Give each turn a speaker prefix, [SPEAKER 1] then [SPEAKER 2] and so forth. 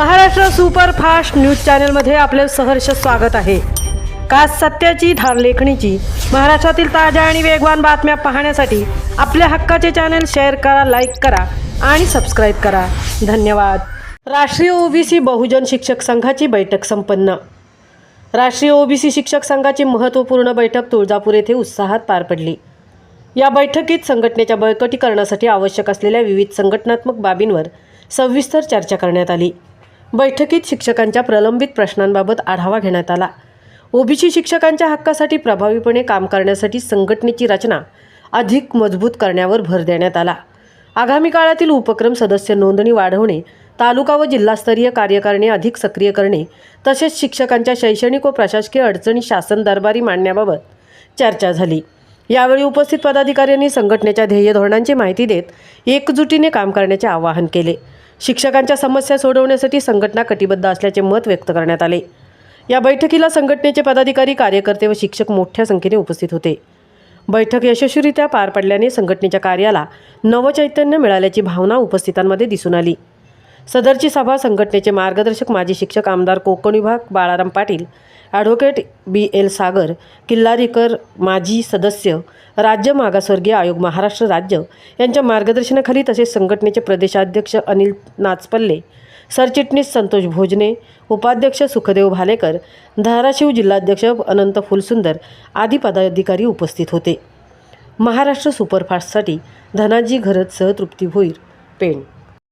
[SPEAKER 1] Maharashtra superfast news चॅनलमध्ये आपले सहर्ष स्वागत आहे। खास सत्याची धार लेखणीची महाराष्ट्रातील ताज्या आणि वेगवान बातम्या पाहण्यासाठी आपल्या हक्काचे चॅनल शेअर करा, लाईक करा आणि सबस्क्राईब करा। धन्यवाद। राष्ट्रीय ओबीसी बहुजन शिक्षक संघाची बैठक संपन्न। राष्ट्रीय ओबीसी शिक्षक संघाची महत्त्वपूर्ण बैठक तुळजापूर येथे उत्साहात पार पडली। या बैठकीत संघटनेच्या बळकटीकरणासाठी आवश्यक असलेल्या विविध संघटनात्मक बाबींवर सविस्तर चर्चा करण्यात आली। बैठकीत शिक्षकांच्या प्रलंबित प्रश्नांबाबत आढावा घेण्यात आला। ओबीसी शिक्षकांच्या हक्कासाठी प्रभावीपणे काम करण्यासाठी संघटनेची रचना अधिक मजबूत करण्यावर भर देण्यात आला। आगामी काळातील उपक्रम सदस्य नोंदणी वाढवणे, तालुका व जिल्हास्तरीय कार्यकारिणी अधिक सक्रिय करणे तसेच शिक्षकांच्या शैक्षणिक व प्रशासकीय अडचणी शासन दरबारी मांडण्याबाबत चर्चा झाली। यावेळी उपस्थित पदाधिकाऱ्यांनी संघटनेच्या ध्येय धोरणांची माहिती देत एकजुटीने काम करण्याचे आवाहन केले। शिक्षकांच्या समस्या सोडवण्यासाठी संघटना कटिबद्ध असल्याचे मत व्यक्त करण्यात आले। या बैठकीला संघटनेचे पदाधिकारी, कार्यकर्ते व शिक्षक मोठ्या संख्येने उपस्थित होते। बैठक यशस्वीरित्या पार पडल्याने संघटनेच्या कार्याला नवचैतन्य मिळाल्याची भावना उपस्थितांमध्ये दिसून आली। सदरची सभा संघटनेचे मार्गदर्शक माजी शिक्षक आमदार कोकण विभाग बाळाराम पाटील, ॲडव्होकेट BL सागर, किल्लारीकर, माजी सदस्य राज्य मागासवर्गीय आयोग महाराष्ट्र राज्य यांच्या मार्गदर्शनाखाली तसेच संघटनेचे प्रदेशाध्यक्ष अनिल नाचपल्ले, सरचिटणीस संतोष भोजने, उपाध्यक्ष सुखदेव भालेकर, धाराशिव जिल्हाध्यक्ष अनंत फुलसुंदर आदी पदाधिकारी उपस्थित होते। महाराष्ट्र सुपरफास्टसाठी धनाजी घरतसह तृप्ती भोईर, पेण।